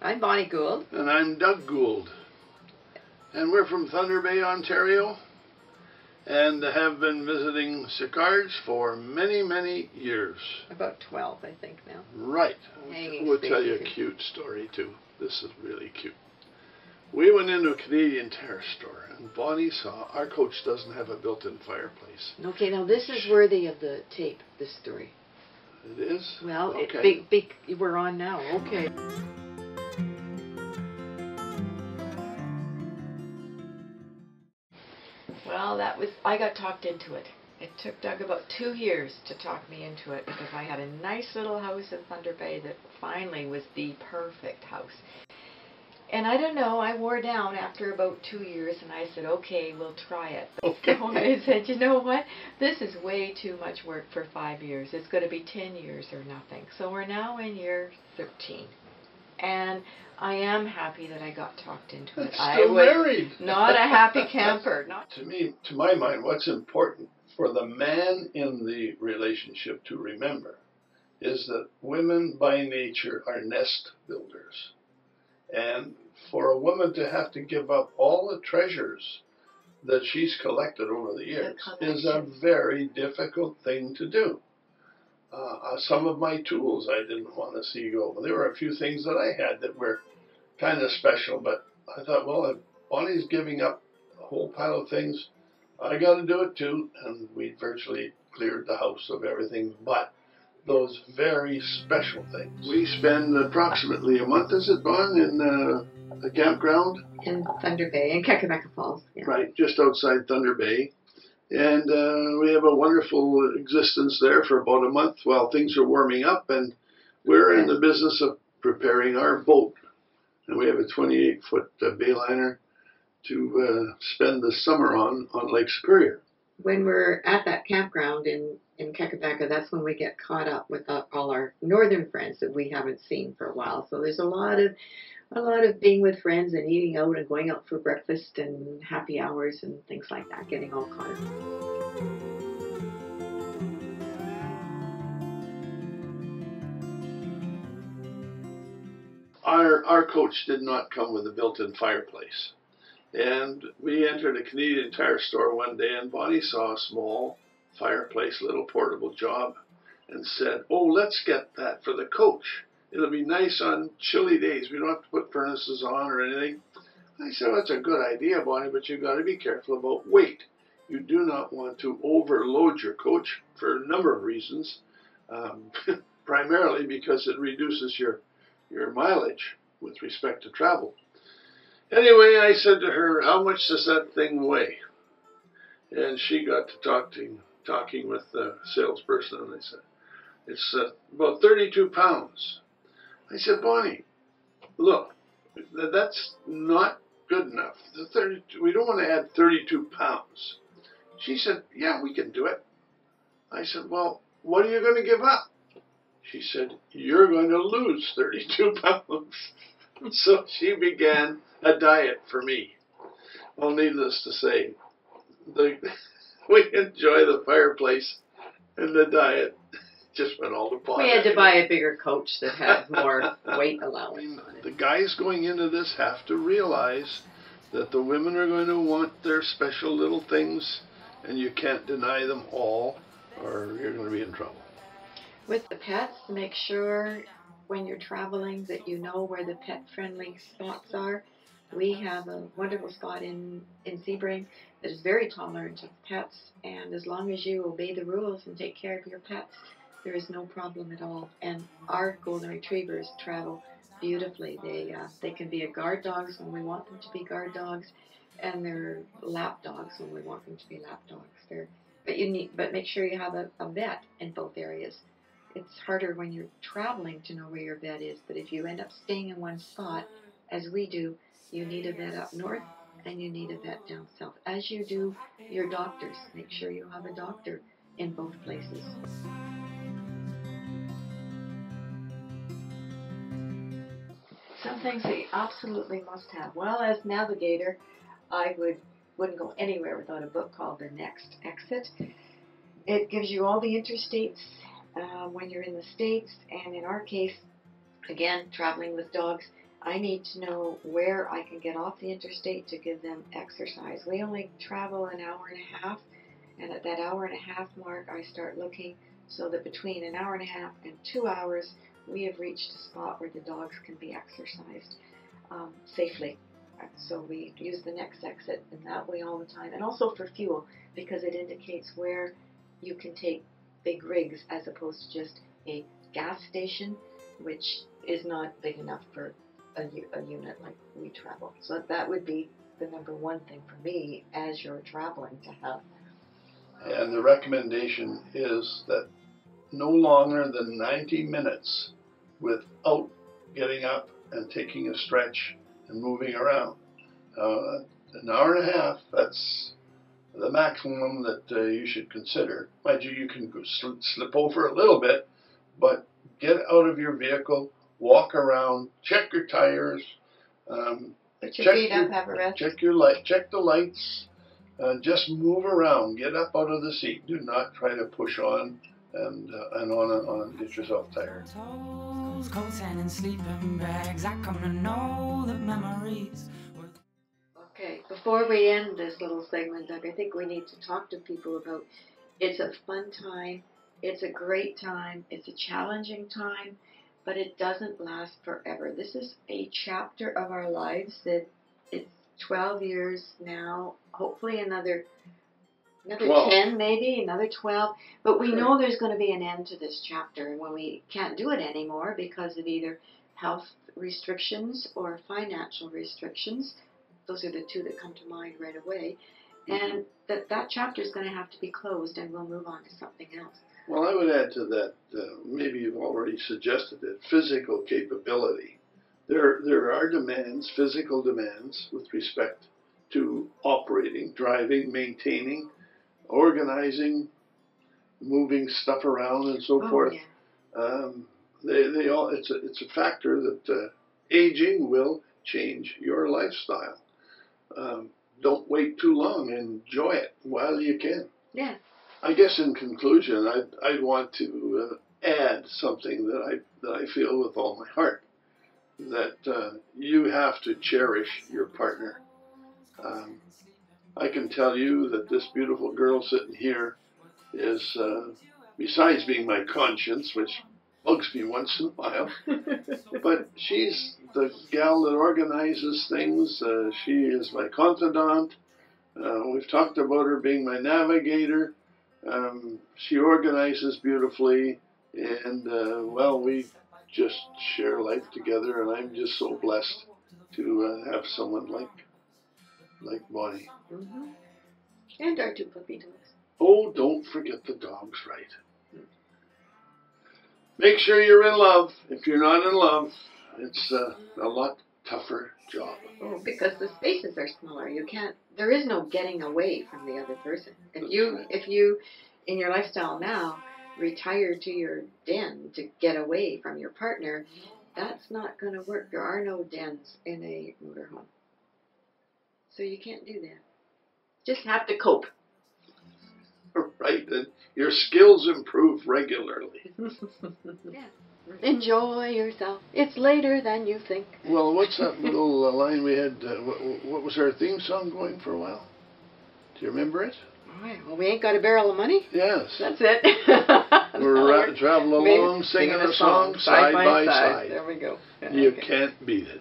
I'm Bonnie Gould. And I'm Doug Gould. And we're from Thunder Bay, Ontario, and have been visiting Sicards for many, many years. About 12, I think, now. Right. Hanging We'll tell you a cute story, too. This is really cute. We went into a Canadian Tire store, and Bonnie saw our coach doesn't have a built-in fireplace. Okay, now this is worthy of the tape, this story. It is? Well, okay. We're on now. Okay. Well, I got talked into it. It took Doug about 2 years to talk me into it because I had a nice little house in Thunder Bay that finally was the perfect house. And I don't know, I wore down after about 2 years and I said, okay, we'll try it. Okay. So I said, you know what? This is way too much work for 5 years. It's going to be 10 years or nothing. So we're now in year 13. And I am happy that I got talked into it. I was married. Not a happy camper. To me, to my mind, what's important for the man in the relationship to remember is that women by nature are nest builders. And for a woman to have to give up all the treasures that she's collected over the years is a very difficult thing to do. Some of my tools I didn't want to see go. There were a few things that I had that were kind of special, but I thought, well, if Bonnie's giving up a whole pile of things, I got to do it too. And we virtually cleared the house of everything but those very special things. We spend approximately a month, is it, Bon, in the campground? In Thunder Bay, in Kakaveka Falls. Yeah. Right, just outside Thunder Bay. And we have a wonderful existence there for about a month while things are warming up, and we're in the business of preparing our boat. And we have a 28-foot bayliner to spend the summer on Lake Superior. When we're at that campground in Kakaveka, that's when we get caught up with all our northern friends that we haven't seen for a while. So there's a lot of being with friends and eating out and going out for breakfast and happy hours and things like that, getting all caught up. Our coach did not come with a built-in fireplace. And we entered a Canadian Tire store one day, and Bonnie saw a small fireplace, little portable job, and said, oh, let's get that for the coach. It'll be nice on chilly days. We don't have to put furnaces on or anything. I said, well, that's a good idea, Bonnie, but you've got to be careful about weight. You do not want to overload your coach for a number of reasons, primarily because it reduces your mileage with respect to travel. Anyway, I said to her, how much does that thing weigh? And she got to talking with the salesperson, and I said, it's about 32 pounds. I said, Bonnie, look, that's not good enough. We don't want to add 32 pounds. She said, yeah, we can do it. I said, well, what are you going to give up? She said, you're going to lose 32 pounds. So she began a diet for me. Well, needless to say, we enjoy the fireplace, and the diet just went all to pot. We had to buy a bigger coach that had more weight allowance on it. The guys going into this have to realize that the women are going to want their special little things, and you can't deny them all, or you're going to be in trouble. With the pets, make sure when you're traveling that you know where the pet-friendly spots are. We have a wonderful spot in Sebring that is very tolerant of pets, and as long as you obey the rules and take care of your pets, there is no problem at all. And our golden retrievers travel beautifully. They can be guard dogs when we want them to be guard dogs, and they're lap dogs when we want them to be lap dogs. But make sure you have a vet in both areas. It's harder when you're traveling to know where your vet is, but if you end up staying in one spot, as we do, you need a vet up north and you need a vet down south. As you do your doctors, make sure you have a doctor in both places. Some things that you absolutely must have. Well, as navigator, I wouldn't go anywhere without a book called The Next Exit. It gives you all the interstates when you're in the States, and in our case, again, traveling with dogs, I need to know where I can get off the interstate to give them exercise. We only travel an hour and a half, and at that hour and a half mark, I start looking so that between an hour and a half and 2 hours, we have reached a spot where the dogs can be exercised safely. So we use the next exit in that way all the time, and also for fuel, because it indicates where you can take big rigs as opposed to just a gas station, which is not big enough for a unit like we travel. So that would be the number one thing for me as you're traveling to have. And the recommendation is that no longer than 90 minutes without getting up and taking a stretch and moving around. An hour and a half, that's the maximum that you should consider. Mind you, you can go slip over a little bit, but get out of your vehicle, walk around, check your tires, Put your feet up, have a rest. check the lights, just move around, get up out of the seat. Do not try to push on and on, get yourself tired. Coats and sleeping bags, I come to know the memories. Okay, before we end this little segment, Doug, I think we need to talk to people about it's a fun time, it's a great time, it's a challenging time, but it doesn't last forever. This is a chapter of our lives that it's 12 years now, hopefully another 10 maybe, another 12, but we know there's going to be an end to this chapter, and when we can't do it anymore because of either health restrictions or financial restrictions, those are the two that come to mind right away, and that chapter is going to have to be closed, and we'll move on to something else. Well, I would add to that, maybe you've already suggested it, physical capability. There are demands, physical demands, with respect to operating, driving, maintaining, organizing, moving stuff around, and so forth. Yeah. It's a factor that aging will change your lifestyle. Don't wait too long. Enjoy it while you can. Yeah. I guess in conclusion, I'd want to add something that I feel with all my heart, that you have to cherish your partner. I can tell you that this beautiful girl sitting here is, besides being my conscience, which bugs me once in a while, but she's the gal that organizes things. She is my confidant. We've talked about her being my navigator. She organizes beautifully, and we just share life together, and I'm just so blessed to have someone like Bonnie. Mm-hmm. And our two puppy dogs. Oh, don't forget the dogs, right? Make sure you're in love. If you're not in love, it's a lot tougher job. Oh, because the spaces are smaller. There is no getting away from the other person. If you, in your lifestyle now, retire to your den to get away from your partner, that's not going to work. There are no dens in a motorhome. So you can't do that. Just have to cope. Right, and your skills improve regularly. Yeah. Enjoy yourself. It's later than you think. Well, what's that little line we had? What was our theme song going for a while? Do you remember it? All right. Well, we ain't got a barrel of money. Yes. That's it. We're traveling along, singing a song side by side. There we go. You can't beat it.